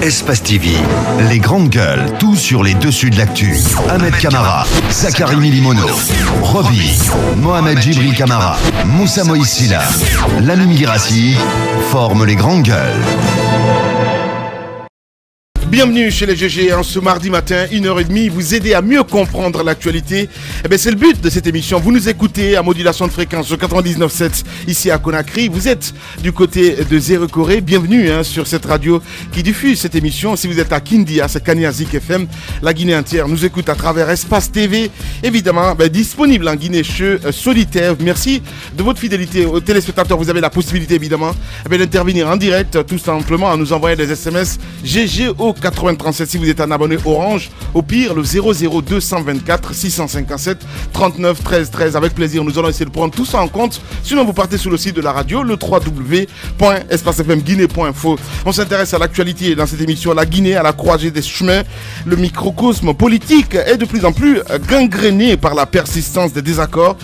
Espace TV, les grandes gueules, tout sur les dessus de l'actu. Ahmed Camara, Zachary Milimono, Roby, Mohamed Djibril Camara, Moussa Moïsila, Lamine Girassi forment les grandes gueules. Bienvenue chez les GG, ce mardi matin, 1h30, vous aider à mieux comprendre l'actualité. C'est le but de cette émission. Vous nous écoutez à modulation de fréquence au 99.7 ici à Conakry. Vous êtes du côté de Zéro-Corée. Bienvenue sur cette radio qui diffuse cette émission. Si vous êtes à Kindia, c'est Kaniazik FM. La Guinée entière nous écoute à travers Espace TV. Évidemment, disponible en Guinée solitaire. Merci de votre fidélité aux téléspectateurs. Vous avez la possibilité évidemment d'intervenir en direct, tout simplement en nous envoyant des SMS GG au 8037 si vous êtes un abonné Orange, au pire le 00224 657 39 13 13. Avec plaisir, nous allons essayer de prendre tout ça en compte. Sinon vous partez sur le site de la radio, le www.espacefmguinée.info. On s'intéresse à l'actualité dans cette émission. La Guinée à la croisée des chemins. Le microcosme politique est de plus en plus gangréné par la persistance des désaccords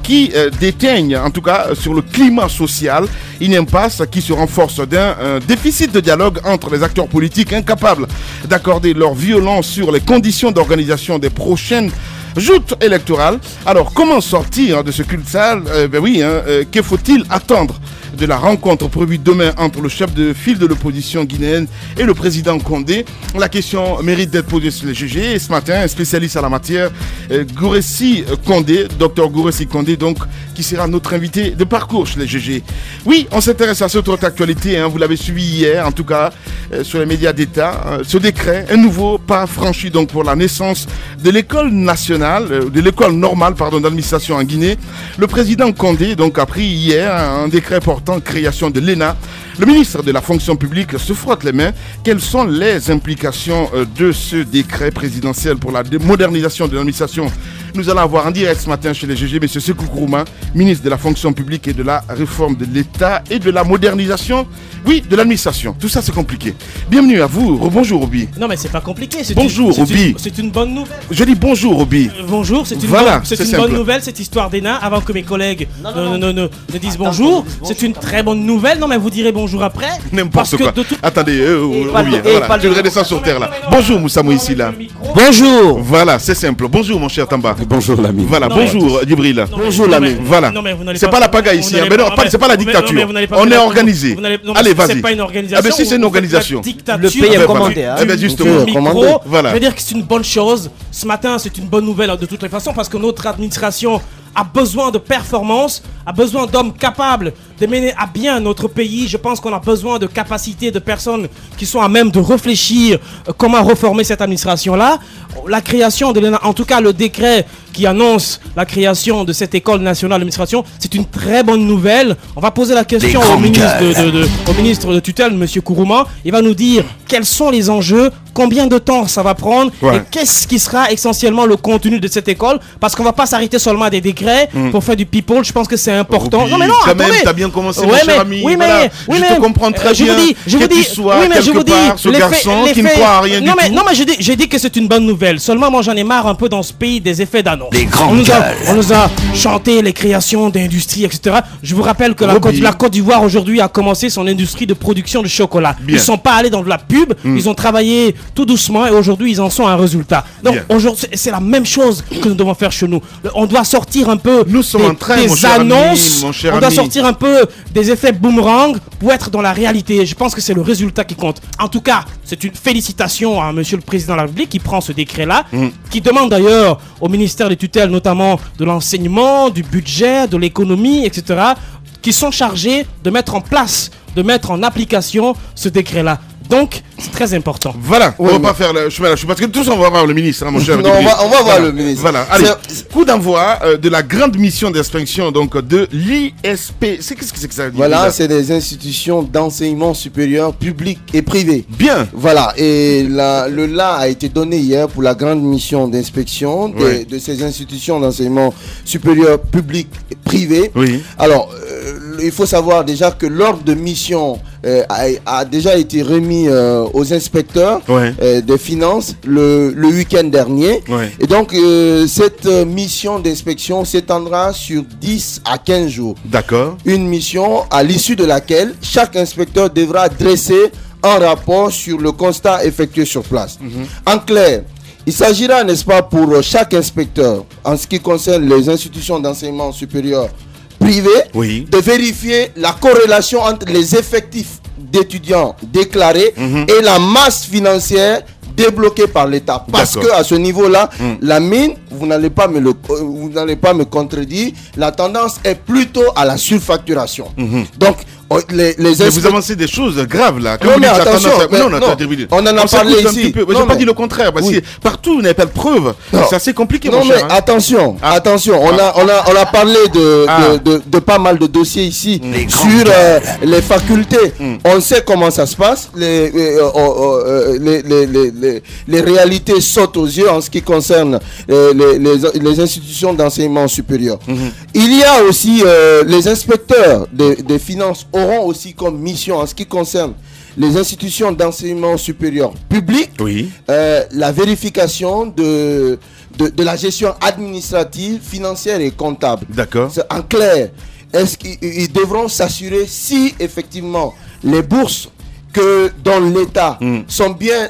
qui déteignent en tout cas sur le climat social. Une impasse qui se renforce d'un déficit de dialogue entre les acteurs politiques incapables d'accorder leur violence sur les conditions d'organisation des prochaines joutes électorales. Alors, comment sortir de ce cul-de-sac? Que faut-il attendre de la rencontre prévue demain entre le chef de file de l'opposition guinéenne et le président Condé? La question mérite d'être posée sur les GG. Et ce matin, un spécialiste à la matière, Gouressi Condé, docteur Gouressi Condé, donc, qui sera notre invité de parcours chez les GG. Oui, on s'intéresse à cette autre actualité, vous l'avez suivi hier, en tout cas, sur les médias d'État. Ce décret, un nouveau pas franchi donc pour la naissance de l'école nationale, de l'école normale, d'administration en Guinée. Le président Condé, donc, a pris hier un décret portant création de l'ENA. Le ministre de la fonction publique se frotte les mains. Quelles sont les implications de ce décret présidentiel pour la modernisation de l'administration? Nous allons avoir en direct ce matin chez les GG M. Sékou Kourouma, ministre de la fonction publique et de la réforme de l'État et de la modernisation, de l'administration. Tout ça c'est compliqué. Bienvenue à vous. Bonjour Roby. Non mais c'est pas compliqué. Bonjour Roby. C'est une bonne nouvelle. Je dis bonjour Roby. Bonjour, c'est une bonne nouvelle cette histoire d'ENA. Avant que mes collègues ne disent bonjour, c'est une très bonne nouvelle. Non mais vous direz bonjour après. N'importe quoi. Attendez, Roby, voilà, tu redescends sur terre là. Bonjour Moussa Moïsila. Bonjour. Voilà, c'est simple. Bonjour mon cher Tamba. Bonjour l'ami. Voilà, bonjour Djibril. Bonjour l'ami. Voilà. C'est pas la pagaille ici, c'est pas la dictature. On est organisé. Allez, vas-y. C'est pas une organisation. Si c'est une organisation. Le pays est commandé. Justement. Voilà. Je veux dire que c'est une bonne chose. Ce matin, c'est une bonne nouvelle de toutes les façons parce que notre administration a besoin de performance, a besoin d'hommes capables de mener à bien notre pays. Je pense qu'on a besoin de capacités, de personnes qui sont à même de réfléchir comment reformer cette administration-là. La création de l'ENA, en tout cas le décret qui annonce la création de cette école nationale d'administration, c'est une très bonne nouvelle. On va poser la question au ministre de tutelle, M. Kourouma. Il va nous dire quels sont les enjeux, combien de temps ça va prendre et qu'est-ce qui sera essentiellement le contenu de cette école. Parce qu'on ne va pas s'arrêter seulement à des décrets pour faire du people. Je pense que c'est important. Roby, non mais non, attendez. T'as bien commencé mon cher ami. Je te comprends très bien. Je vous dis, ce garçon qui ne croit à rien du tout. Non mais j'ai dit que c'est une bonne nouvelle. Seulement moi j'en ai marre un peu dans ce pays des effets d'annonce. On nous a chanté les créations d'industries, etc. Je vous rappelle que la Côte d'Ivoire aujourd'hui a commencé son industrie de production de chocolat. Ils ne sont pas allés dans de la pub, ils ont travaillé tout doucement et aujourd'hui ils en sont à un résultat. Donc aujourd'hui c'est la même chose que nous devons faire chez nous. On doit sortir un peu des annonces, on doit sortir un peu des effets boomerang pour être dans la réalité. Je pense que c'est le résultat qui compte. En tout cas, c'est une félicitation à Monsieur le Président de la République qui prend ce décret-là, qui demande d'ailleurs au ministère des tutelles, notamment de l'enseignement, du budget, de l'économie, etc., qui sont chargés de mettre en place, de mettre en application ce décret-là. Donc, c'est très important. Voilà, on va pas faire le chemin là-dessus parce que tous on va voir le ministre, mon cher. Non, on va voir le ministre. Voilà, allez, coup d'envoi de la grande mission d'inspection donc de l'ISP. Qu'est-ce que c'est que ça? Voilà, c'est des institutions d'enseignement supérieur public et privé. Bien. Voilà, et le là a été donné hier pour la grande mission d'inspection de ces institutions d'enseignement supérieur public et privé. Oui. Alors, il faut savoir déjà que l'ordre de mission a déjà été remis aux inspecteurs des finances le week-end dernier. Et donc, cette mission d'inspection s'étendra sur 10 à 15 jours. D'accord. Une mission à l'issue de laquelle chaque inspecteur devra dresser un rapport sur le constat effectué sur place. En clair, il s'agira, n'est-ce pas, pour chaque inspecteur, en ce qui concerne les institutions d'enseignement supérieur privées, de vérifier la corrélation entre les effectifs d'étudiants déclarés et la masse financière débloquée par l'État. Parce que à ce niveau-là, la mine, vous n'allez pas me contredire, la tendance est plutôt à la surfacturation. Donc, mais vous avancez des choses graves là. Non, mais attention, on en a parlé ici. Je n'ai pas dit le contraire, parce que partout, vous n'avez pas de preuves. C'est assez compliqué, mon cher. Non, mais attention, on a parlé de pas mal de dossiers ici sur les facultés. On sait comment ça se passe. Les réalités sautent aux yeux en ce qui concerne les institutions d'enseignement supérieur. Il y a aussi les inspecteurs des finances auront aussi comme mission en ce qui concerne les institutions d'enseignement supérieur public, la vérification de la gestion administrative, financière et comptable. D'accord. En clair, est-ce qu'ils devront s'assurer si effectivement les bourses dans l'État sont bien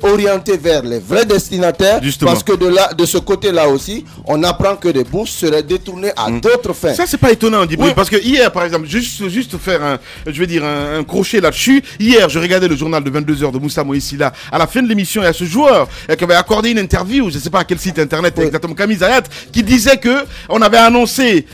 orientés vers les vrais destinataires. Justement. Parce que de ce côté-là aussi, on apprend que des bourses seraient détournées à d'autres fins. Ça, c'est pas étonnant, Djibril, parce que hier, par exemple, juste faire un crochet là-dessus. Hier, je regardais le journal de 22h de Moussa Moïsila. À la fin de l'émission, il y a ce joueur qui avait accordé une interview, je sais pas à quel site internet exactement, Camille Zayat, qui disait que on avait annoncé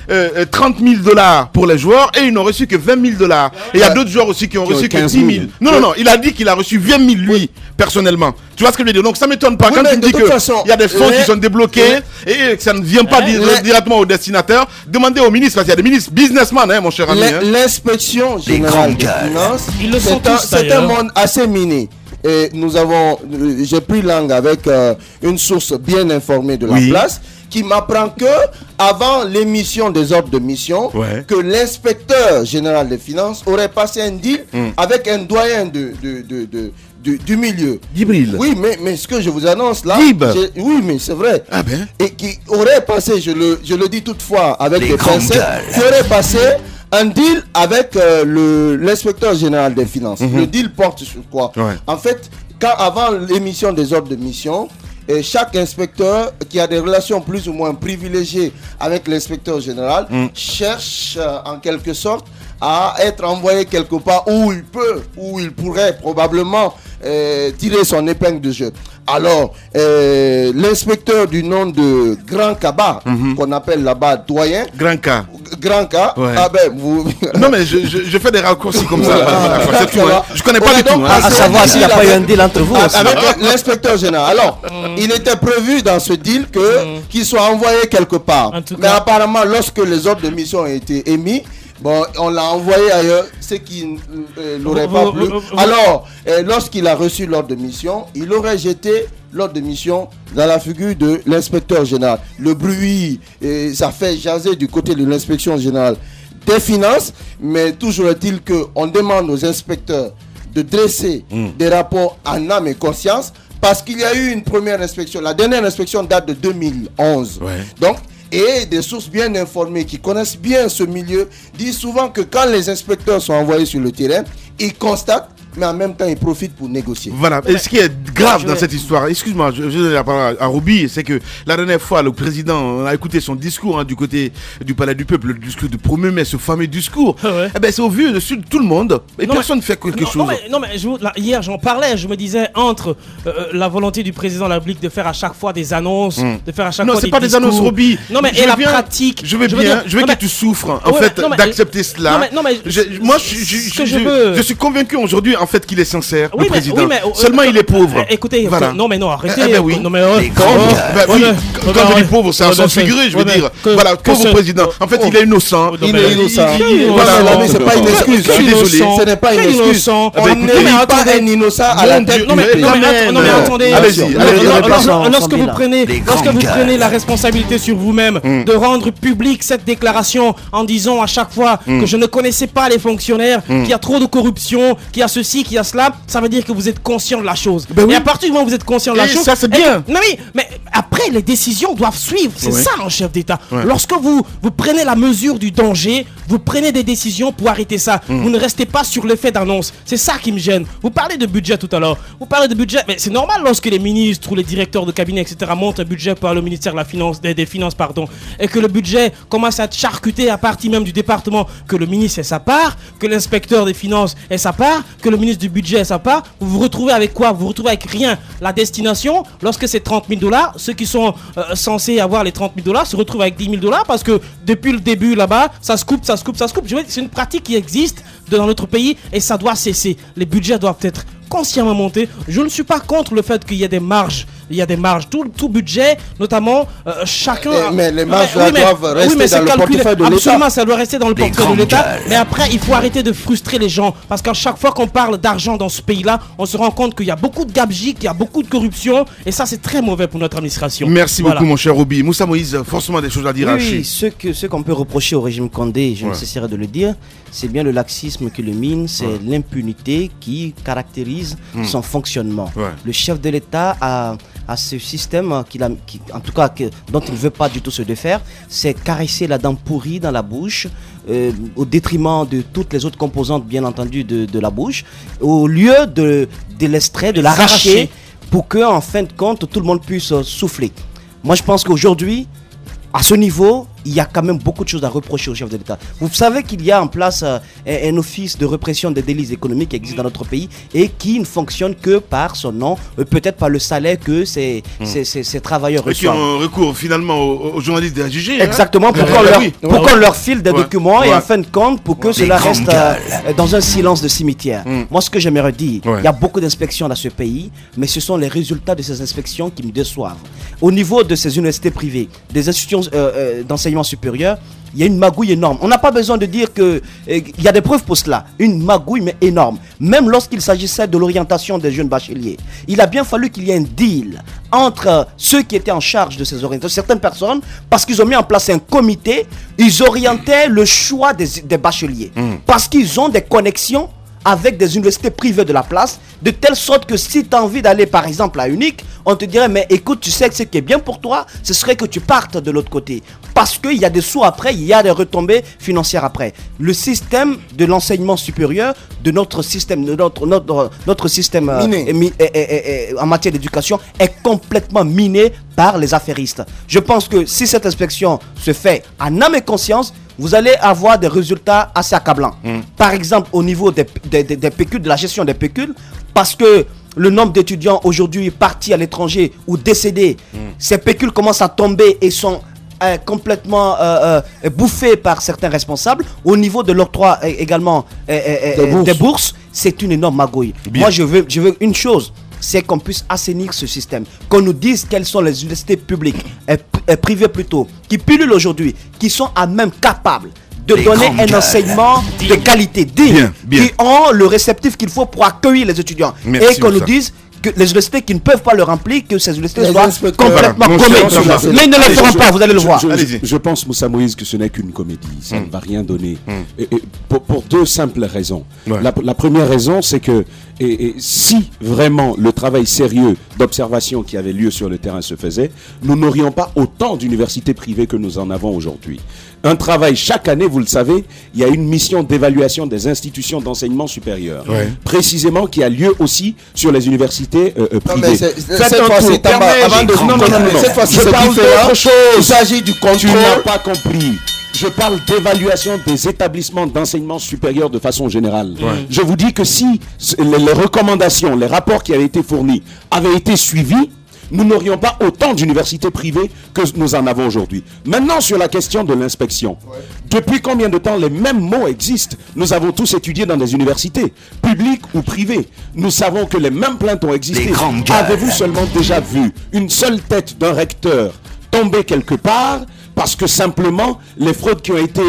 30 000 $ pour les joueurs et ils n'ont reçu que 20 000 $. Et il y a d'autres joueurs aussi qui ont reçu que 10 000. Non, il a dit qu'il a reçu 20 000 lui, personnellement. Tu vois ce que je veux dire? Donc ça m'étonne pas. Quand tu me dis qu'il y a des fonds qui sont débloqués et que ça ne vient pas directement au destinataire, demandez au ministre, parce qu'il y a des ministres businessmen, mon cher ami. L'inspection générale des finances, c'est un monde assez miné. Et j'ai pris langue avec une source bien informée de la place, qui m'apprend que avant l'émission des ordres de mission, que l'inspecteur général des finances aurait passé un deal avec un doyen du milieu. Djibril. Oui, mais ce que je vous annonce là, oui, mais c'est vrai. Ah ben. Et qui aurait passé, je le dis toutefois avec des pincettes, qui aurait passé un deal avec l'inspecteur général des finances. Le deal porte sur quoi? En fait, avant l'émission des ordres de mission, et chaque inspecteur qui a des relations plus ou moins privilégiées avec l'inspecteur général cherche en quelque sorte à être envoyé quelque part où il pourrait probablement tirer son épingle de jeu. Alors, l'inspecteur du nom de Grand Kaba, qu'on appelle là-bas doyen. Grand K. Ah ben, vous... Non mais je fais des raccourcis comme ça. C'est tout, hein. Je connais pas du tout. À savoir s'il n'y a pas eu un deal entre vous. Avec l'inspecteur général. Alors, il était prévu dans ce deal qu'il soit envoyé quelque part. Mais apparemment, lorsque les ordres de mission ont été émis, on l'a envoyé ailleurs, ce qui n'aurait pas plu. Alors, lorsqu'il a reçu l'ordre de mission, il aurait jeté l'ordre de mission dans la figure de l'inspecteur général. Le bruit, ça fait jaser du côté de l'inspection générale des finances, mais toujours est-il qu'on demande aux inspecteurs de dresser des rapports en âme et conscience, parce qu'il y a eu une première inspection. La dernière inspection date de 2011. Donc, et des sources bien informées qui connaissent bien ce milieu disent souvent que quand les inspecteurs sont envoyés sur le terrain, ils constatent, mais en même temps ils profitent pour négocier. Voilà. Et ce qui est grave dans cette histoire, excuse-moi, je donne la parole à Roby, c'est que la dernière fois le président, on a écouté son discours du côté du Palais du Peuple, le discours du 1er mai, ce fameux discours. Eh ben c'est au vu dessus de tout le monde et personne ne fait quelque chose. Hier j'en parlais, je me disais entre la volonté du président de la République de faire à chaque fois des annonces, de faire à chaque fois des discours. Non, c'est pas des annonces, Roby. Non mais et la pratique. Je veux que tu souffres en fait d'accepter cela. Moi je suis convaincu aujourd'hui en fait qu'il est sincère, le président. Seulement il est pauvre. Écoutez, arrêtez. Quand je dis pauvre, c'est un sens figuré, je veux dire. Voilà, pauvre président. En fait, il est innocent. Il est innocent. Mais c'est pas une excuse. Je suis désolé. Ce n'est pas une excuse. On n'est pas un innocent à la tête. Non mais attendez. Lorsque vous prenez la responsabilité sur vous-même de rendre public cette déclaration en disant à chaque fois que je ne connaissais pas les fonctionnaires, qu'il y a trop de corruption, qu'il y a ceci, qu'il y a cela, ça veut dire que vous êtes conscient de la chose. Et à partir du moment où vous êtes conscient de la chose, ça c'est bien. Non mais après après, les décisions doivent suivre. C'est ça un chef d'État. Lorsque vous prenez la mesure du danger, vous prenez des décisions pour arrêter ça. Vous ne restez pas sur l'effet d'annonce. C'est ça qui me gêne. Vous parlez de budget tout à l'heure. Vous parlez de budget, mais c'est normal lorsque les ministres ou les directeurs de cabinet, etc. montent un budget par le ministère de la Finance, des Finances, et que le budget commence à être charcuté à partir même du département, que le ministre ait sa part, que l'inspecteur des Finances ait sa part, que le ministre du budget ait sa part. Vous vous retrouvez avec quoi? Vous vous retrouvez avec rien. La destination, lorsque c'est 30 000 $, ceux qui sont censés avoir les 30 000 $ se retrouvent avec 10 000 $ parce que depuis le début là-bas, ça se coupe. C'est une pratique qui existe dans notre pays et ça doit cesser. Les budgets doivent être consciemment montés. Je ne suis pas contre le fait qu'il y ait des marges. Il y a des marges. Tout budget, notamment, chacun... Mais les marges doivent rester dans le portefeuille de l'État. Absolument, ça doit rester dans le portefeuille de l'État. Mais après, il faut arrêter de frustrer les gens. Parce qu'à chaque fois qu'on parle d'argent dans ce pays-là, on se rend compte qu'il y a beaucoup de gabegie, qu'il y a beaucoup de corruption. Et ça, c'est très mauvais pour notre administration. Merci beaucoup, mon cher Roby. Moussa Moïse, forcément des choses à dire. Oui, ce qu'on peut reprocher au régime Condé, je ne cesserai de le dire, c'est bien le laxisme qui le mine, c'est l'impunité qui caractérise son fonctionnement. Le chef de l'État a ce système dont il ne veut pas du tout se défaire, c'est caresser la dent pourrie dans la bouche au détriment de toutes les autres composantes bien entendu de la bouche, au lieu de l'extrait, de l'arracher pour que en fin de compte tout le monde puisse souffler. Moi je pense qu'aujourd'hui à ce niveau, il y a quand même beaucoup de choses à reprocher au chef de l'État. Vous savez qu'il y a en place un office de répression des délits économiques qui existe dans notre pays et qui ne fonctionne que par son nom, peut-être par le salaire que ces travailleurs reçoivent. Et qui ont recours finalement aux journalistes de la JG. Exactement, pour qu'on leur file des documents et en fin de compte, pour que cela reste dans un silence de cimetière. Moi, ce que j'aimerais dire, il y a beaucoup d'inspections dans ce pays, mais ce sont les résultats de ces inspections qui me déçoivent. Au niveau de ces universités privées, des institutions d'enseignement supérieur, il y a une magouille énorme. On n'a pas besoin de dire qu'il y a des preuves pour cela. Une magouille mais énorme. Même lorsqu'il s'agissait de l'orientation des jeunes bacheliers, il a bien fallu qu'il y ait un deal entre ceux qui étaient en charge de ces orientations, certaines personnes, parce qu'ils ont mis en place un comité, ils orientaient le choix des bacheliers. Parce qu'ils ont des connexions avec des universités privées de la place, de telle sorte que si tu as envie d'aller par exemple à Unique, on te dirait mais écoute, tu sais que ce qui est bien pour toi, ce serait que tu partes de l'autre côté. Parce qu'il y a des sous après, il y a des retombées financières après. Le système de l'enseignement supérieur, de notre système, notre système en matière d'éducation est complètement miné par les affairistes. Je pense que si cette inspection se fait en âme et conscience, vous allez avoir des résultats assez accablants. Par exemple, au niveau des pécules, de la gestion des pécules, parce que le nombre d'étudiants aujourd'hui partis à l'étranger ou décédés, ces pécules commencent à tomber et sont complètement bouffés par certains responsables. Au niveau de l'octroi également des bourses, c'est une énorme magouille. Moi, je veux une chose, c'est qu'on puisse assainir ce système, qu'on nous dise quelles sont les universités publiques et privées plutôt, qui pullulent aujourd'hui, qui sont à même capables de donner un enseignement de qualité digne, qui ont le réceptif qu'il faut pour accueillir les étudiants. Et qu'on nous dise que les universités qui ne peuvent pas le remplir, que ces universités soient complètement comédies. Mais ils ne le feront pas, vous allez le voir. Je pense, Moussa Moïse, que ce n'est qu'une comédie. Ça ne va rien donner. Et pour deux simples raisons. La première raison, c'est que si vraiment le travail sérieux d'observation qui avait lieu sur le terrain se faisait, nous n'aurions pas autant d'universités privées que nous en avons aujourd'hui. Un travail chaque année, vous le savez, il y a une mission d'évaluation des institutions d'enseignement supérieur, précisément qui a lieu aussi sur les universités privées. Cette fois-ci, je parle d'autre chose. Il s'agit du contrôle. Tu n'as pas compris. Je parle d'évaluation des établissements d'enseignement supérieur de façon générale. Je vous dis que si les recommandations, les rapports qui avaient été fournis avaient été suivis, nous n'aurions pas autant d'universités privées que nous en avons aujourd'hui. Maintenant, sur la question de l'inspection, depuis combien de temps les mêmes mots existent? Nous avons tous étudié dans des universités, publiques ou privées. Nous savons que les mêmes plaintes ont existé. Avez-vous seulement déjà vu une seule tête d'un recteur tomber quelque part parce que simplement les fraudes qui ont été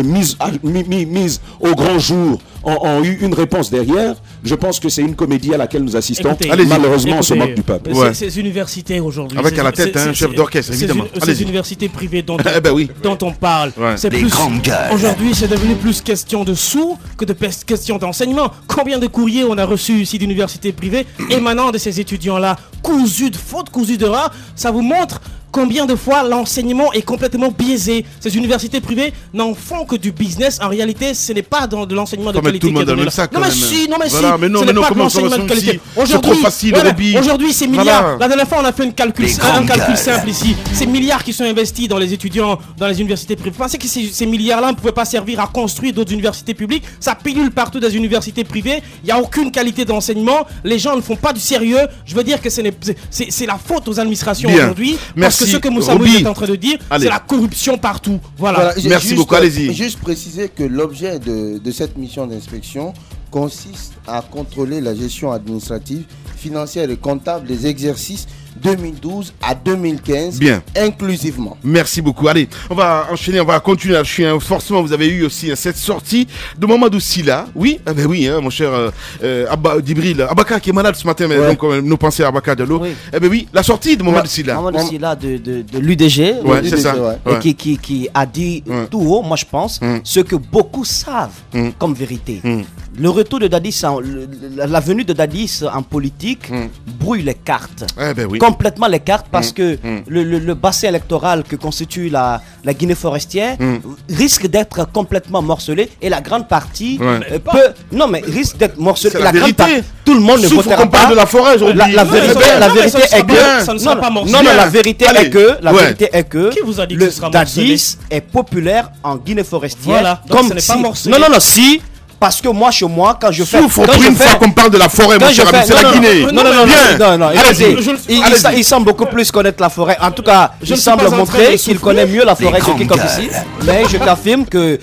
mises au grand jour ont eu une réponse derrière. Je pense que c'est une comédie à laquelle nous assistons. Malheureusement, on se moque du peuple. Ces universités aujourd'hui. Avec à la tête un chef d'orchestre, évidemment. Ces universités privées dont on parle. Ouais. C'est plus. Aujourd'hui, c'est devenu plus question de sous que de question d'enseignement. Combien de courriers on a reçus ici d'universités privées émanant de ces étudiants-là, cousus de fautes, cousus de rats. Ça vous montre combien de fois l'enseignement est complètement biaisé. Ces universités privées n'en font que du business. En réalité, ce n'est pas de l'enseignement de qualité. Tout le monde dans le même sac. Non mais si, voilà, mais non, ce n'est pas de l'enseignement de qualité. C'est trop facile, aujourd'hui, ces milliards. La dernière fois, on a fait un calcul simple ici. Ces milliards qui sont investis dans les étudiants, dans les universités privées. Vous pensez que ces milliards-là ne pouvaient pas servir à construire d'autres universités publiques? Ça pilule partout des universités privées. Il n'y a aucune qualité d'enseignement. Les gens ne font pas du sérieux. Je veux dire que c'est la faute aux administrations aujourd'hui. Merci. Que ce que Moussa Moïse est en train de dire, c'est la corruption partout. Voilà. Merci beaucoup, allez-y. Juste préciser que l'objet de cette mission d'inspection consiste à contrôler la gestion administrative, financière et comptable des exercices 2012 à 2015, inclusivement. Merci beaucoup. Allez, on va enchaîner, on va continuer à chien. Forcément, vous avez eu aussi cette sortie de Mamadou Sylla. Oui, mon cher Abba Djibril. Abaka qui est malade ce matin, mais donc nos pensées à Abaka Diallo. Oui, la sortie de Mamadou Sylla. Mamadou Sylla de l'UDG, c'est ça. Et qui a dit tout haut, moi je pense, ce que beaucoup savent comme vérité. Le retour de Dadis, la venue de Dadis en politique brouille les cartes. Complètement les cartes parce que le bassin électoral que constitue la Guinée forestière risque d'être complètement morcelé et la grande partie risque d'être morcelé. La grande partie, tout le monde ne votera pas. De la forêt aujourd'hui. La vérité est que ça ne sera pas morcelé. Non, la vérité est que qui vous a dit que ce sera morcelé? Dadis est populaire en Guinée forestière. Voilà, donc ce n'est pas morcelé. Non, si. Parce que moi, chez moi, quand je fais... Souffre pour une fois qu'on parle de la forêt, mon cher ami, c'est la Guinée. Non. Il semble beaucoup plus connaître la forêt. En tout cas, il semble montrer qu'il connaît mieux la forêt que quiconque ici. Mais je t'affirme que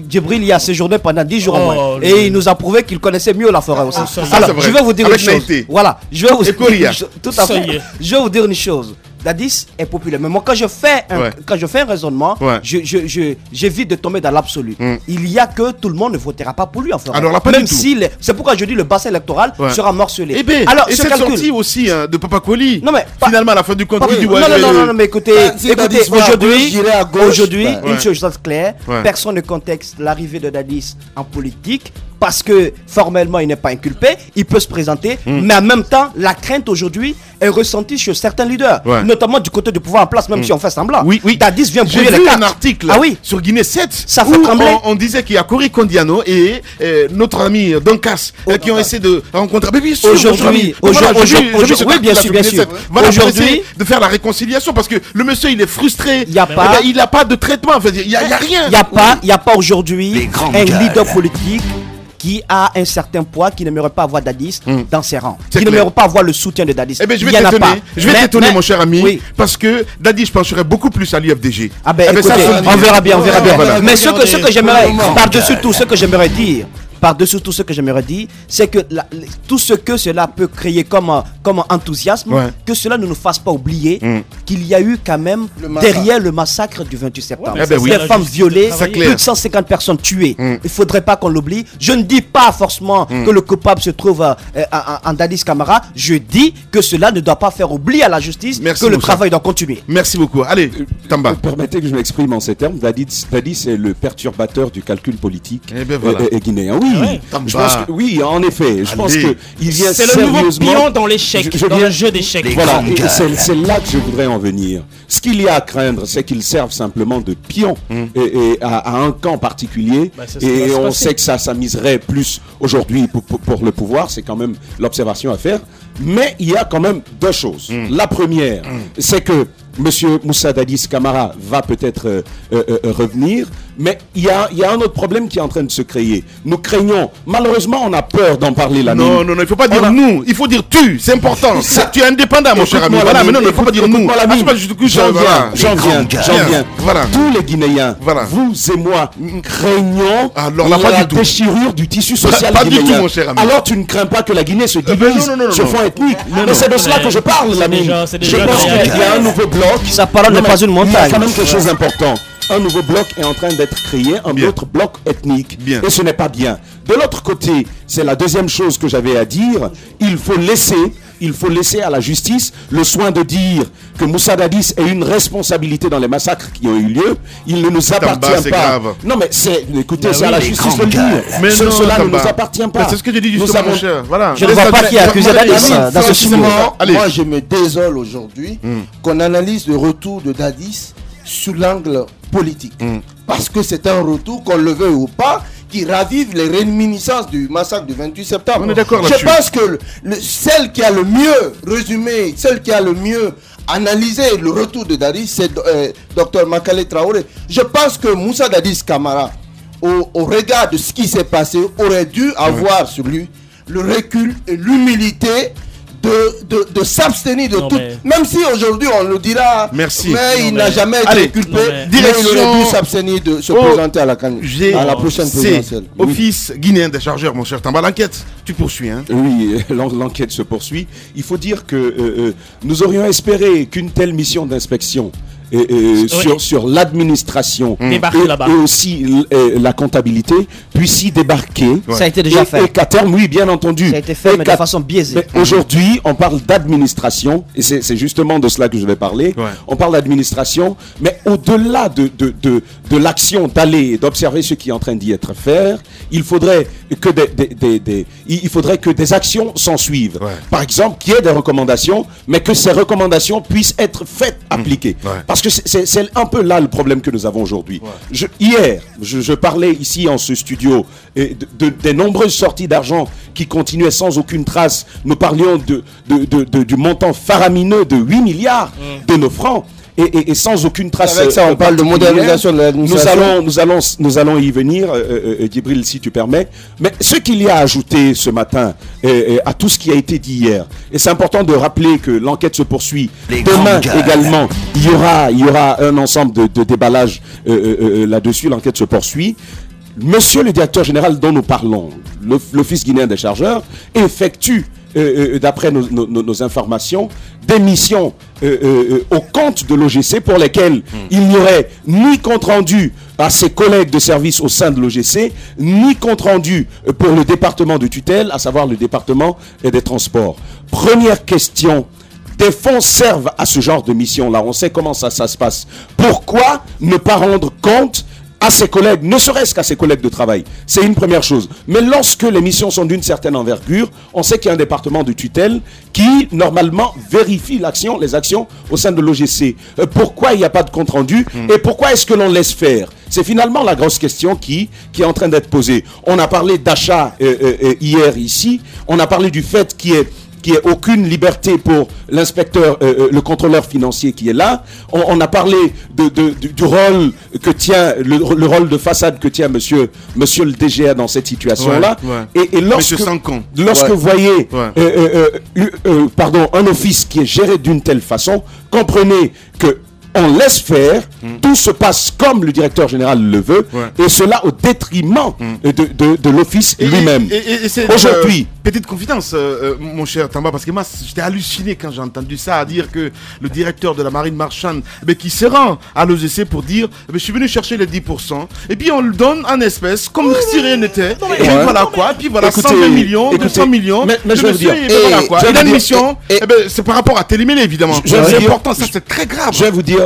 Djibril y a séjourné pendant 10 jours au moins. Et il nous a prouvé qu'il connaissait mieux la forêt aussi. Alors, je vais vous dire une chose. Voilà, je vais vous dire une chose. Dadis est populaire. Mais moi, quand je fais un raisonnement, j'évite de tomber dans l'absolu. Il y a que tout le monde ne votera pas pour lui en forêt. Alors là, pas même du tout. si c'est pourquoi je dis le bassin électoral sera morcelé. Alors, et cette sortie aussi de Papa Koli. Non mais finalement à la fin du compte, non, mais écoutez, aujourd'hui, une chose claire, personne ne conteste l'arrivée de Dadis en politique. Parce que formellement il n'est pas inculpé, il peut se présenter, mais en même temps la crainte aujourd'hui est ressentie chez certains leaders, notamment du côté du pouvoir en place, même si on fait semblant. Oui. Dadis vient brouiller les cartes. J'ai vu un article sur Guinée 7 ça fait trembler. On disait qu'il y a Cory Kondiano et notre ami Donkas qui ont essayé de rencontrer. Aujourd'hui, oui, bien sûr. Aujourd'hui, de faire la réconciliation parce que le monsieur il est frustré. Il n'a pas de traitement. Il n'y a rien. Il n'y a pas aujourd'hui un leader politique qui a un certain poids, qui n'aimerait pas avoir Dadis dans ses rangs, qui n'aimerait pas avoir le soutien de Dadis. Je vais t'étonner mon cher ami, parce que Dadis pencherait beaucoup plus à l'UFDG. Écoutez, on verra bien. Mais ce que j'aimerais, par-dessus tout, ce que j'aimerais dire, c'est que tout ce que cela peut créer comme enthousiasme, que cela ne nous fasse pas oublier qu'il y a eu quand même derrière le massacre du 28 septembre. Des femmes violées, plus de 150 personnes tuées. Il ne faudrait pas qu'on l'oublie. Je ne dis pas forcément que le coupable se trouve en Dadis Camara. Je dis que cela ne doit pas faire oublier à la justice que le travail doit continuer. Merci beaucoup. Allez, Tamba. Permettez que je m'exprime en ces termes. Dadis est le perturbateur du calcul politique guinéen. Je pense que, en effet. Je pense qu'il vient c'est le nouveau pion dans l'échec, dans le jeu d'échecs. Voilà, c'est là que je voudrais en venir. Ce qu'il y a à craindre, c'est qu'il serve simplement de pion et à un camp particulier. Et on sait que ça miserait plus aujourd'hui pour le pouvoir. C'est quand même l'observation à faire. Mais il y a quand même deux choses. La première, c'est que Monsieur Moussa Dadis Camara va peut-être revenir, mais il y a un autre problème qui est en train de se créer. Nous craignons, malheureusement on a peur d'en parler là. Non, il ne faut pas dire nous, il faut dire tu, c'est important. Tu es indépendant mon cher ami. Voilà, mais non, il ne faut pas dire nous. J'en viens. Voilà. Tous les Guinéens, vous et moi, craignons la déchirure du tissu social guinéen. Pas du tout mon cher ami. Alors tu ne crains pas que la Guinée se divise sur fond ethnique. Mais c'est de cela que je parle, l'ami. Je pense qu'il y a un nouveau bloc. Sa parole n'est pas une montagne. Il y a quand même quelque chose d'important. Un nouveau bloc est en train d'être créé, un autre bloc ethnique. Et ce n'est pas bien. De l'autre côté, c'est la deuxième chose que j'avais à dire. Il faut laisser à la justice le soin de dire que Moussa Dadis ait une responsabilité dans les massacres qui ont eu lieu. Il ne nous appartient pas. Grave. Non mais écoutez, c'est à la justice de le dire. Mais cela ne nous appartient pas. C'est ce que j'ai dit justement, mon cher. Voilà. Je ne vois pas qui a accusé Dadis dans ce studio. Moi, je me désole aujourd'hui qu'on analyse le retour de Dadis sous l'angle politique. Parce que c'est un retour, qu'on le veuille ou pas, qui ravive les réminiscences du massacre du 28 septembre. On est d'accord là-dessus. Je pense que celle qui a le mieux résumé, celle qui a le mieux analysé le retour de Dadis, c'est Dr Makale Traoré. Je pense que Moussa Dadis Camara, au regard de ce qui s'est passé, aurait dû avoir sur lui le recul et l'humilité de s'abstenir de tout. Même si aujourd'hui on le dira, merci. Mais il n'a jamais été culpé. Il aurait dû s'abstenir de se présenter à la prochaine présidentielle. Office guinéen des chargeurs, mon cher Tamba. L'enquête, tu poursuis. Hein? Oui, l'enquête se poursuit. Il faut dire que nous aurions espéré qu'une telle mission d'inspection sur l'administration et aussi la comptabilité puisse y débarquer. Ça a été déjà fait. Et qu'à terme, oui, bien entendu. Ça a été fait, mais de façon biaisée. Aujourd'hui, on parle d'administration, et c'est justement de cela que je vais parler. On parle d'administration, mais au-delà de l'action d'aller et d'observer ce qui est en train d'y être fait, il faudrait que des actions s'en suivent. Par exemple, qu'il y ait des recommandations, mais que ces recommandations puissent être faites, appliquées. Parce que c'est un peu là le problème que nous avons aujourd'hui. Hier, je parlais ici en ce studio des nombreuses sorties d'argent qui continuaient sans aucune trace. Nous parlions du montant faramineux de 8 milliards de nos francs. Et sans aucune trace. Avec ça, on parle de modernisation de l'administration. Nous allons y venir, Djibril, si tu permets. Mais ce qu'il y a ajouté ce matin à tout ce qui a été dit hier, et c'est important de rappeler que l'enquête se poursuit. Demain également, il y aura un ensemble de déballage là-dessus. L'enquête se poursuit. Monsieur le directeur général dont nous parlons, l'Office guinéen des chargeurs, effectue d'après nos informations, des missions au compte de l'OGC pour lesquelles il n'y aurait ni compte rendu à ses collègues de service au sein de l'OGC, ni compte rendu pour le département de tutelle, à savoir le département des transports. Première question. Des fonds servent à ce genre de mission-là. On sait comment ça se passe. Pourquoi ne pas rendre compte à ses collègues, ne serait-ce qu'à ses collègues de travail? C'est une première chose. Mais lorsque les missions sont d'une certaine envergure, on sait qu'il y a un département de tutelle qui, normalement, vérifie les actions au sein de l'OGC. Pourquoi il n'y a pas de compte-rendu et pourquoi est-ce que l'on laisse faire? C'est finalement la grosse question qui est en train d'être posée. On a parlé d'achat hier ici. On a parlé du fait qu'il y ait aucune liberté pour l'inspecteur, le contrôleur financier qui est là. On a parlé du rôle que tient, le rôle de façade que tient monsieur le DGA dans cette situation-là. Et lorsque vous voyez un office qui est géré d'une telle façon, comprenez que on laisse faire, tout se passe comme le directeur général le veut, et cela au détriment de l'office lui-même. Aujourd'hui, petite confidence, mon cher Tamba, parce que moi j'étais halluciné quand j'ai entendu ça, à dire que le directeur de la marine marchande, qui se rend à l'OGC pour dire je suis venu chercher les 10%, et puis on le donne en espèces, comme si rien n'était, et puis voilà quoi, et puis voilà 120 millions, 200 millions, mais je vais vous dire, il a une mission, c'est par rapport à Télémélé évidemment, c'est important, ça c'est très grave.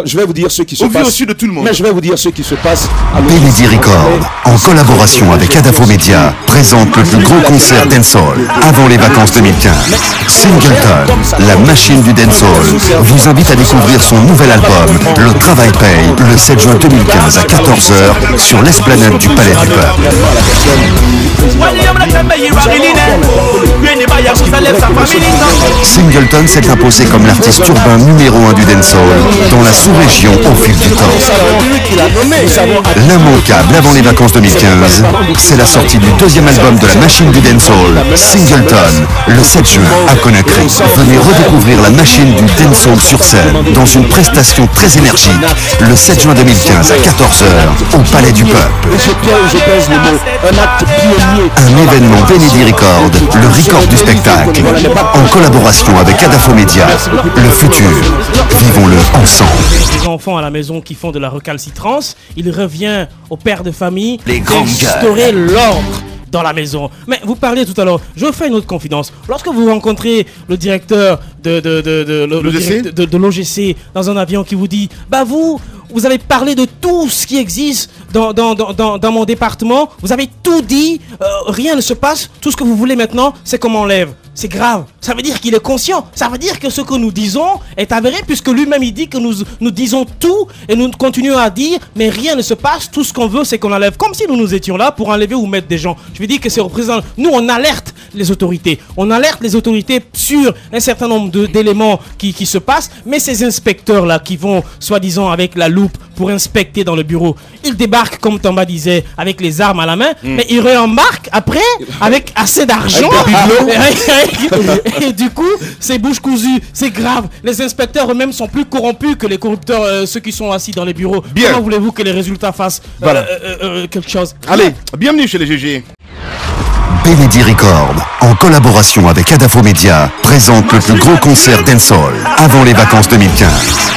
Je vais vous dire ce qui se passe. Au-dessus de tout le monde. Mais je vais vous dire ce qui se passe. Elidi Record, en collaboration avec Adafo Media, présente le plus gros concert dancehall avant les vacances 2015. Singleton, la machine du dancehall, vous invite à découvrir son nouvel album, Le Travail Paye, le 7 juin 2015 à 14h sur l'esplanade du Palais du Peuple. Singleton s'est imposé comme l'artiste urbain numéro 1 du dancehall dans la sous-région au fil du temps. L'immanquable avant les vacances 2015, c'est la sortie du deuxième album de la machine du dancehall, Singleton, le 7 juin à Conakry. Venez redécouvrir la machine du dancehall sur scène dans une prestation très énergique le 7 juin 2015 à 14h au Palais du Peuple. Un événement Benedi Record, le record du spectacle, en collaboration avec Adafo Media. Le futur, vivons-le ensemble. Les enfants à la maison qui font de la recalcitrance, il revient aux pères de famille d'instaurer l'ordre dans la maison. Mais vous parliez tout à l'heure, je vous fais une autre confidence. Lorsque vous rencontrez le directeur de l'OGC dans un avion qui vous dit, bah vous avez parlé de tout ce qui existe dans mon département, vous avez tout dit, rien ne se passe, tout ce que vous voulez maintenant, c'est qu'on m'enlève. C'est grave. Ça veut dire qu'il est conscient. Ça veut dire que ce que nous disons est avéré puisque lui-même il dit que nous disons tout et nous continuons à dire mais rien ne se passe. Tout ce qu'on veut c'est qu'on enlève. Comme si nous étions là pour enlever ou mettre des gens. Je veux dire que c'est représentant. Nous on alerte les autorités. On alerte les autorités sur un certain nombre d'éléments qui se passent. Mais ces inspecteurs là qui vont soi-disant avec la loupe pour inspecter dans le bureau, ils débarquent comme Tamba disait avec les armes à la main. Mais ils réembarquent après avec assez d'argent. Et du coup, c'est bouche cousue, c'est grave. Les inspecteurs eux-mêmes sont plus corrompus que les corrupteurs, ceux qui sont assis dans les bureaux. Bien. Comment voulez-vous que les résultats fassent quelque chose? Allez, bienvenue chez les GG. Benedi Record, en collaboration avec Adafo Media, présente le plus gros concert dancehall avant les vacances 2015.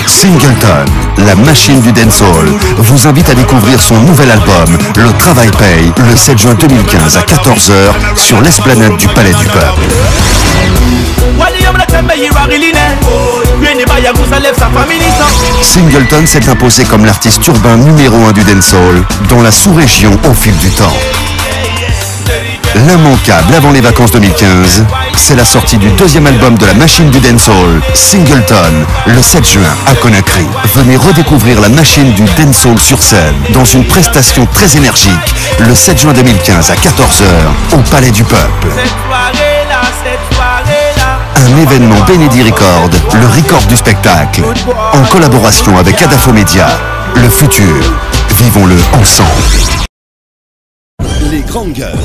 Singleton, la machine du dancehall, vous invite à découvrir son nouvel album, Le Travail Paye, le 7 juin 2015 à 14h sur l'esplanade du Palais du Peuple. Singleton s'est imposé comme l'artiste urbain numéro 1 du dancehall dans la sous-région au fil du temps. L'immanquable avant les vacances 2015, c'est la sortie du deuxième album de la machine du dancehall, Singleton, le 7 juin à Conakry. Venez redécouvrir la machine du dancehall sur scène dans une prestation très énergique le 7 juin 2015 à 14h au Palais du Peuple. Un événement Benedi Record, le record du spectacle, en collaboration avec Adafo Media. Le futur, vivons-le ensemble. Les grandes gueules.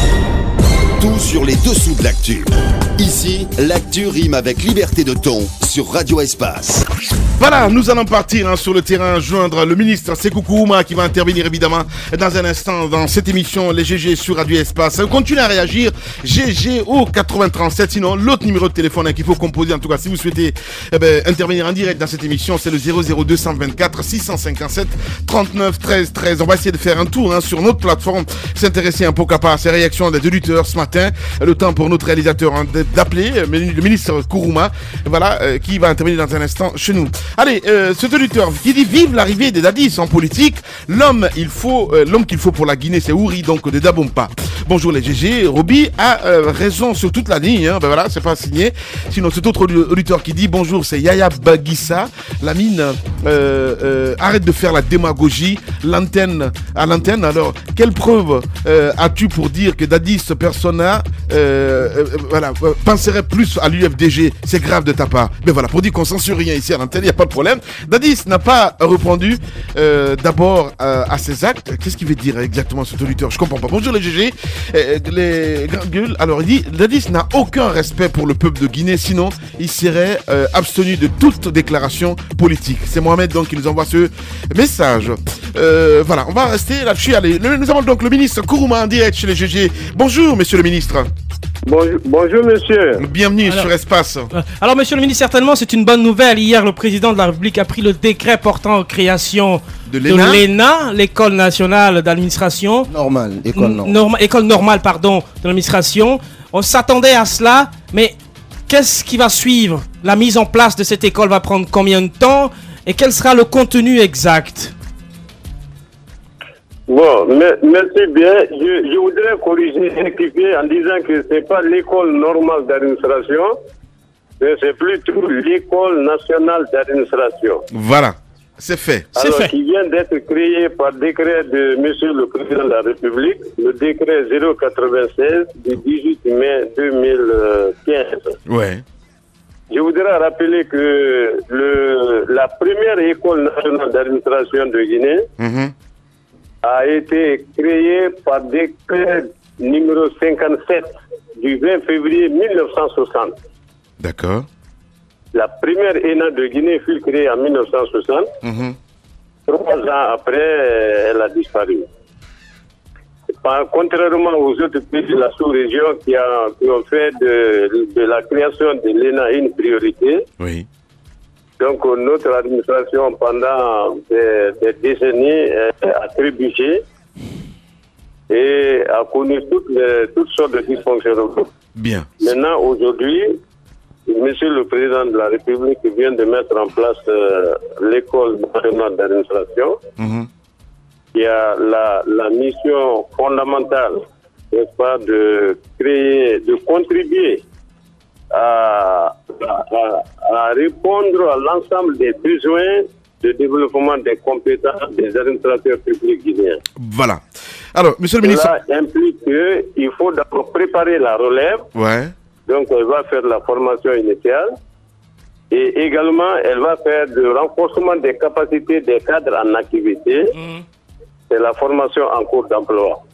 Tout sur les dessous de l'actu. Ici, l'actu rime avec liberté de ton sur Radio Espace. Voilà, nous allons partir sur le terrain, joindre le ministre Sékou Kourouma qui va intervenir évidemment dans un instant dans cette émission Les GG sur Radio Espace. Continuez à réagir, GG au 8037, sinon l'autre numéro de téléphone qu'il faut composer en tout cas si vous souhaitez intervenir en direct dans cette émission, c'est le 00224 657 39 13 13. On va essayer de faire un tour sur notre plateforme, s'intéresser un peu à ces réactions des auditeurs ce matin. Le temps pour notre réalisateur d'appeler le ministre Kourouma, voilà, qui va intervenir dans un instant chez nous. Allez, cet auditeur qui dit vive l'arrivée des Dadis en politique, l'homme qu'il faut pour la Guinée c'est Ouri, donc de Dabompa. Bonjour les GG, Roby a raison sur toute la ligne, ben voilà, c'est pas signé. Sinon cet autre auditeur qui dit bonjour c'est Yaya Bagissa, la mine arrête de faire la démagogie à l'antenne. Alors quelle preuve as-tu pour dire que Dadis persona penserait plus à l'UFDG? C'est grave de ta part. Mais voilà, pour dire qu'on censure rien ici à l'antenne, il n'y a pas de problème. Dadis n'a pas répondu d'abord à ses actes. Qu'est-ce qu'il veut dire exactement cet auditeur? Je comprends pas. Bonjour les GG, les grandes gueules. Alors il dit Dadis n'a aucun respect pour le peuple de Guinée, sinon il serait abstenu de toute déclaration politique. C'est Mohamed donc qui nous envoie ce message. Voilà, on va rester là-dessus. Allez, nous avons donc le ministre Kourouma en direct chez les GG. Bonjour monsieur le ministre. Bonjour monsieur. Bienvenue sur Espace. Alors monsieur le ministre, certainement c'est une bonne nouvelle. Hier le président de la République a pris le décret portant création de l'ENA, l'école nationale d'administration. École normale de l'administration. On s'attendait à cela, mais qu'est-ce qui va suivre? La mise en place de cette école va prendre combien de temps? Et quel sera le contenu exact? Bon, merci bien. Je voudrais corriger, rectifier en disant que ce n'est pas l'école normale d'administration, mais c'est plutôt l'école nationale d'administration. Voilà, c'est fait. Alors, qui vient d'être créée par décret de Monsieur le Président de la République, le décret 096 du 18 mai 2015. Ouais. Je voudrais rappeler que la première école nationale d'administration de Guinée a été créée par décret numéro 57 du 20 février 1960. D'accord. La première ENA de Guinée fut créée en 1960. 3 ans après, elle a disparu. Contrairement aux autres pays de la sous-région qui ont fait de la création de l'ENA une priorité. Oui. Donc notre administration, pendant des décennies, a trébuché et a connu toutes sortes de dysfonctionnements. Bien. Maintenant, aujourd'hui, Monsieur le Président de la République vient de mettre en place l'école nationale d'administration, qui a la mission fondamentale, n'est-ce pas, de créer, de contribuer à répondre à l'ensemble des besoins de développement des compétences des administrateurs publics guinéens. Voilà. Alors, Monsieur le ministre... Cela implique qu'il faut d'abord préparer la relève. Ouais. Donc, elle va faire la formation initiale. Et également, elle va faire le renforcement des capacités des cadres en activité. C'est la formation en cours d'emploi.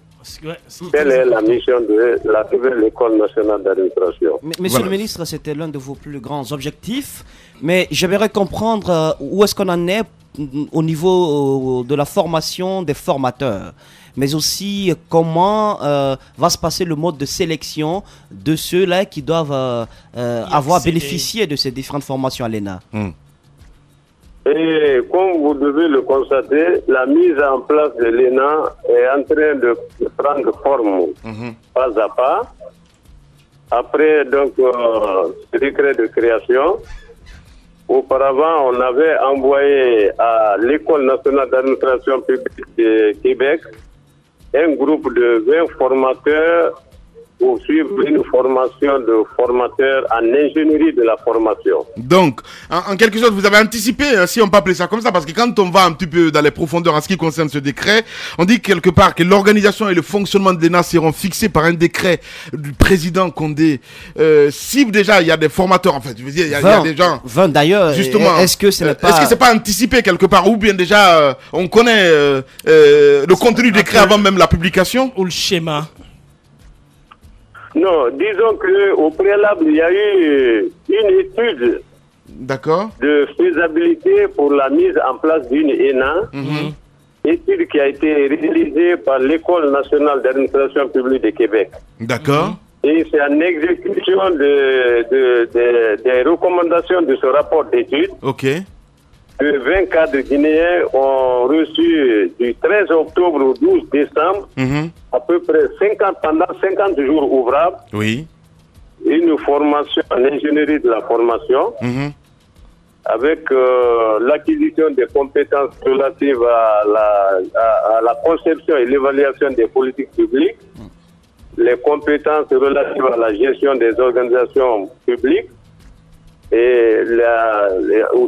Telle est la mission de la nouvelle École nationale d'administration. Monsieur le ministre, c'était l'un de vos plus grands objectifs. Mais j'aimerais comprendre où est-ce qu'on en est au niveau de la formation des formateurs. Mais aussi comment va se passer le mode de sélection de ceux-là qui doivent avoir bénéficié de ces différentes formations à l'ENA. Et comme vous devez le constater, la mise en place de l'ENA est en train de prendre forme pas à pas. Après donc ce décret de création, auparavant on avait envoyé à l'École nationale d'administration publique de Québec un groupe de 20 formateurs pour suivre une formation de formateurs en ingénierie de la formation. Donc, en quelque sorte, vous avez anticipé, si on peut appeler ça comme ça, parce que quand on va un petit peu dans les profondeurs en ce qui concerne ce décret, on dit quelque part que l'organisation et le fonctionnement de l'ENA seront fixés par un décret du président Condé. Si déjà il y a des formateurs, en fait, je veux dire, il y a des gens... 20 d'ailleurs, justement, est-ce que ce n'est pas... Est-ce que c'est pas anticipé quelque part, ou bien déjà on connaît le contenu du décret avant même la publication? Ou le schéma? Non, disons qu'au préalable, il y a eu une étude de faisabilité pour la mise en place d'une ENA, étude qui a été réalisée par l'École nationale d'administration publique de Québec. D'accord. Et c'est en exécution des recommandations de ce rapport d'étude. Ok. Que 20 cadres guinéens ont reçu du 13 octobre au 12 décembre, à peu près pendant 50 jours ouvrables, une formation en ingénierie de la formation, avec l'acquisition des compétences relatives à la conception et l'évaluation des politiques publiques, les compétences relatives à la gestion des organisations publiques, et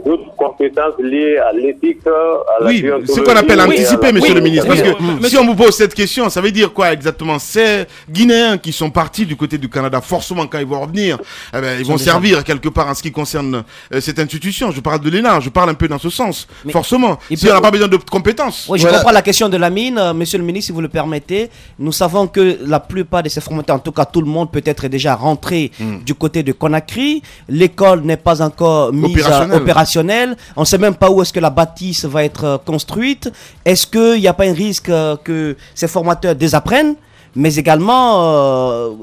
d'autres compétences liées à l'éthique, à la déontologie. Ce qu'on appelle anticiper, monsieur le ministre. Parce que si on vous pose cette question, ça veut dire quoi exactement? Ces Guinéens qui sont partis du côté du Canada, forcément, quand ils vont revenir, ils vont servir quelque part en ce qui concerne cette institution. Je parle de l'ENA, je parle un peu dans ce sens. Forcément, si on n'a pas besoin de compétences. Oui, je comprends la question de la mine, monsieur le ministre, si vous le permettez. Nous savons que la plupart de ces formateurs, en tout cas tout le monde, peut être déjà rentré du côté de Conakry. L'école n'est pas encore mise opérationnelle. On ne sait même pas où est-ce que la bâtisse va être construite. Est-ce qu'il n'y a pas un risque que ces formateurs désapprennent? Mais également,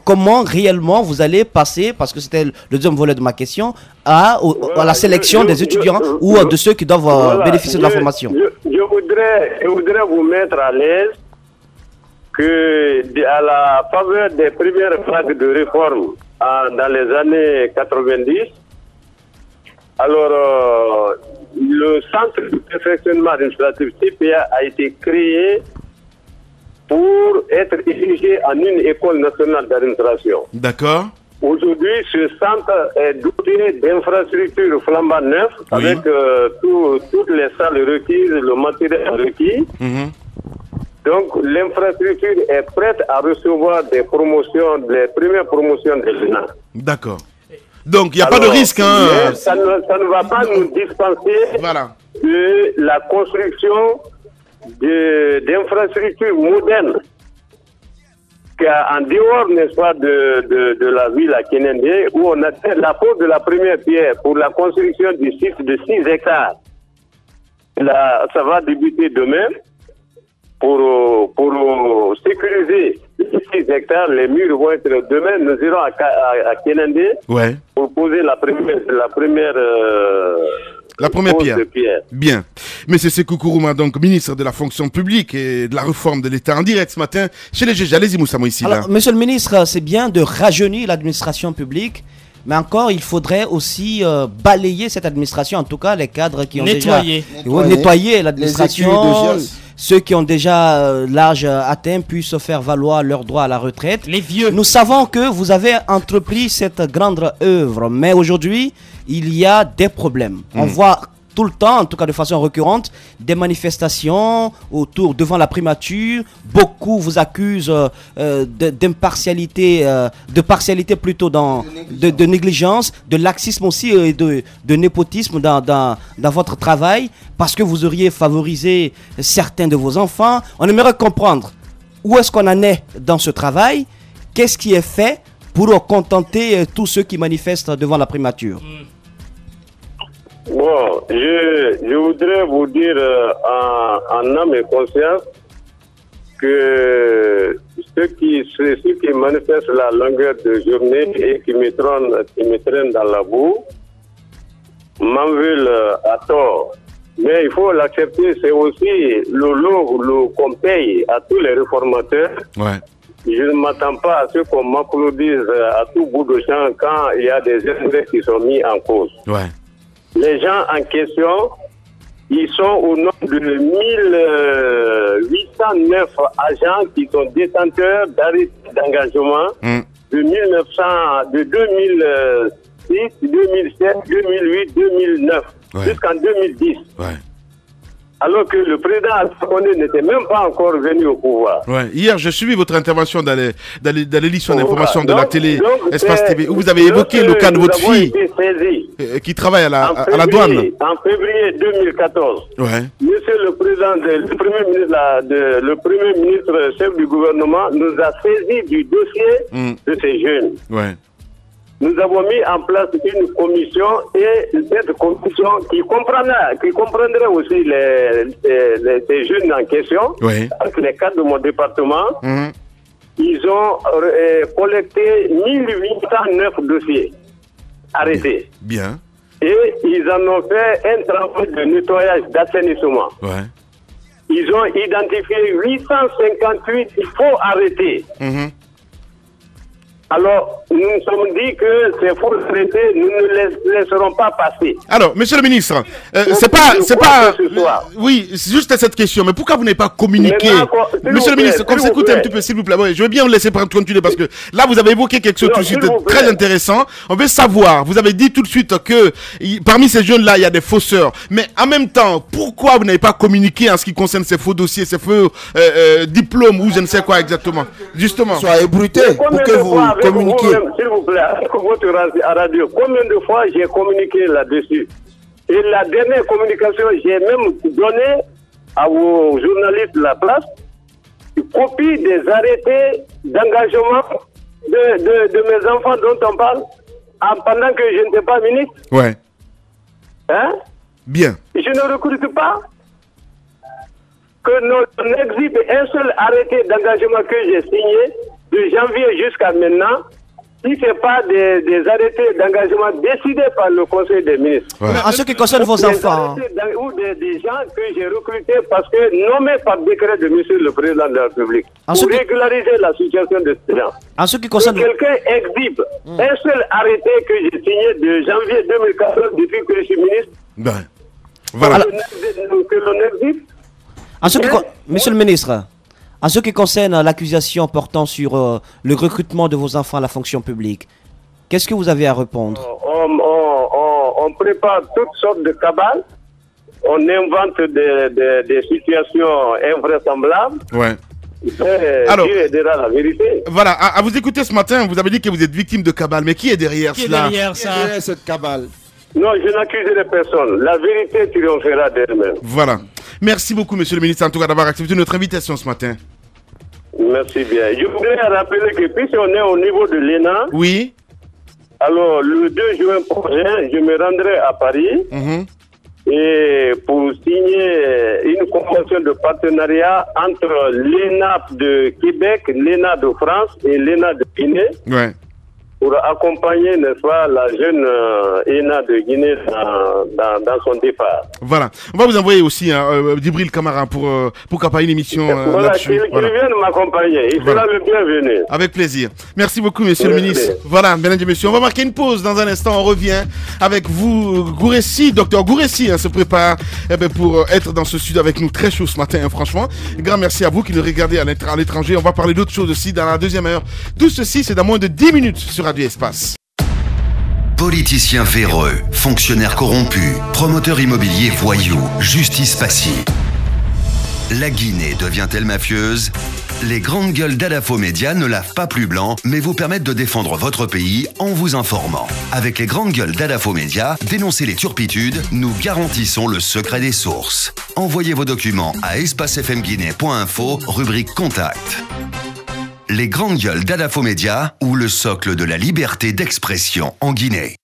comment réellement vous allez passer, parce que c'était le deuxième volet de ma question, à la sélection des étudiants ou de ceux qui doivent bénéficier de la formation? Je voudrais vous mettre à l'aise que à la faveur des premières vagues de réforme dans les années 90, alors le centre de perfectionnement administratif CPA a été créé pour être érigé en une école nationale d'administration. D'accord. Aujourd'hui, ce centre est doté d'infrastructures flambant neuves, avec toutes les salles requises, le matériel requis. Donc, l'infrastructure est prête à recevoir des promotions, les premières promotions de l'ENA. D'accord. Donc, il n'y a pas de risque. Hein. Ça ne va pas nous dispenser de la construction d'infrastructures modernes jusqu'en dehors, n'est-ce pas, de la ville à Kénendé, où on a fait la pose de la première pierre pour la construction du site de 6 hectares. Là, ça va débuter demain pour sécuriser les 6 hectares. Les murs vont être demain. Nous irons à Kénendé pour poser la première pierre. Bien. Monsieur Sékou Kourouma, donc ministre de la fonction publique et de la réforme de l'État, en direct ce matin chez les GG. Allez-y, Moussa Moïsila. Alors, monsieur le ministre, c'est bien de rajeunir l'administration publique, mais encore, il faudrait aussi balayer cette administration, en tout cas les cadres qui ont nettoyé l'administration. Ceux qui ont déjà l'âge atteint puissent faire valoir leur droit à la retraite. Les vieux. Nous savons que vous avez entrepris cette grande œuvre, mais aujourd'hui, il y a des problèmes. On voit tout le temps, en tout cas de façon récurrente, des manifestations devant la primature. Beaucoup vous accusent d'impartialité, de partialité plutôt, de négligence, de laxisme aussi et de népotisme dans votre travail, parce que vous auriez favorisé certains de vos enfants. On aimerait comprendre où est-ce qu'on en est dans ce travail, qu'est-ce qui est fait pour contenter tous ceux qui manifestent devant la primature. Bon, je voudrais vous dire en âme et conscience que ceux qui manifestent la longueur de journée et qui me traînent dans la boue m'en veulent à tort. Mais il faut l'accepter, c'est aussi le lot qu'on paye à tous les réformateurs. Ouais. Je ne m'attends pas à ce qu'on m'applaudisse à tout bout de champ quand il y a des intérêts qui sont mis en cause. Ouais. Les gens en question, ils sont au nombre de 1809 agents qui sont détenteurs d'arrêtés d'engagement de 2006, 2007, 2008, 2009 jusqu'en 2010. Ouais. Alors que le président Alpha Condé n'était même pas encore venu au pouvoir. Ouais. Hier, j'ai suivi votre intervention dans l'édition d'information de la télé Espace TV, où vous avez évoqué le cas de votre fille qui travaille à la douane. En février 2014, monsieur le président, le premier ministre chef du gouvernement nous a saisi du dossier de ces jeunes. Ouais. Nous avons mis en place une commission et cette commission qui comprendrait aussi les jeunes en question, avec les cadres de mon département. Ils ont collecté 1809 dossiers arrêtés. Bien. Et ils en ont fait un travail de nettoyage, d'assainissement. Ouais. Ils ont identifié 858 faux arrêtés. Alors, nous nous sommes dit que ces faux arrêtés, nous ne les laisserons pas passer. Alors, monsieur le ministre, oui, c'est juste cette question, mais pourquoi vous n'avez pas communiqué? Monsieur le ministre, comme s'écoutez un petit peu, s'il vous plaît, je veux bien vous laisser continuer parce que là, vous avez évoqué quelque chose tout de suite très intéressant. On veut savoir, vous avez dit tout de suite que parmi ces jeunes-là, il y a des fausseurs. Mais en même temps, pourquoi vous n'avez pas communiqué en ce qui concerne ces faux dossiers, ces faux diplômes ou je ne sais quoi exactement? Justement. Soyez ébruté pour que vous communiquez. S'il vous plaît, avec votre radio, combien de fois j'ai communiqué là-dessus? Et la dernière communication, j'ai même donné à vos journalistes de la place une copie des arrêtés d'engagement de mes enfants dont on parle pendant que je n'étais pas ministre. Ouais. Hein? Bien. Je ne recrute pas. Que l'on exhibe un seul arrêté d'engagement que j'ai signé de janvier jusqu'à maintenant, si ce n'est pas des arrêtés d'engagement décidés par le Conseil des ministres. Ouais. En ce qui concerne vos enfants. Ou des gens que j'ai recrutés parce que nommés par décret de monsieur le Président de la République. Pour régulariser la situation de ces gens. En ce qui concerne. Quelqu'un exhibe un seul arrêté que j'ai signé de janvier 2014 depuis que je suis ministre. Ben, voilà. Que l'on exhibe. Monsieur le ministre, en ce qui concerne l'accusation portant sur le recrutement de vos enfants à la fonction publique, qu'est-ce que vous avez à répondre? On prépare toutes sortes de cabales, on invente des situations invraisemblables. Ouais. Alors, Dieu aidera la vérité. Voilà, à vous écouter ce matin, vous avez dit que vous êtes victime de cabale, mais qui est derrière cela? Derrière cette cabale? Non, je n'accuserai personne. La vérité triomphera d'elle-même. Voilà. Merci beaucoup, monsieur le ministre, en tout cas, d'avoir accepté notre invitation ce matin. Merci bien. Je voudrais rappeler que puisque on est au niveau de l'ENA, oui. Alors, le 2 juin prochain, je me rendrai à Paris et pour signer une convention de partenariat entre l'ENA de Québec, l'ENA de France et l'ENA de Guinée. Ouais. Pour accompagner, n'est-ce pas, la jeune ENA de Guinée dans son départ. Voilà. On va vous envoyer aussi Djibril Camara pour accompagner une émission là-dessus. Qu'il vienne m'accompagner. Il sera le bienvenu. Avec plaisir. Merci beaucoup, monsieur le ministre. Voilà, mesdames et messieurs, on va marquer une pause. Dans un instant, on revient avec vous. Gouressi, docteur Gouressi se prépare pour être dans ce studio avec nous. Très chaud ce matin, franchement. Grand merci à vous qui nous regardez à l'étranger. On va parler d'autres choses aussi dans la deuxième heure. Tout ceci, c'est dans moins de 10 minutes sur Radio Espace. Politiciens véreux, fonctionnaires corrompus, promoteurs immobiliers voyous, justice passive. La Guinée devient-elle mafieuse? Les grandes gueules d'Adafo Média ne lavent pas plus blanc, mais vous permettent de défendre votre pays en vous informant. Avec les grandes gueules d'Adafo Média, dénoncez les turpitudes, nous garantissons le secret des sources. Envoyez vos documents à espacefmguinée.info, rubrique Contact. Les grandes gueules d'Adafo Média ou le socle de la liberté d'expression en Guinée.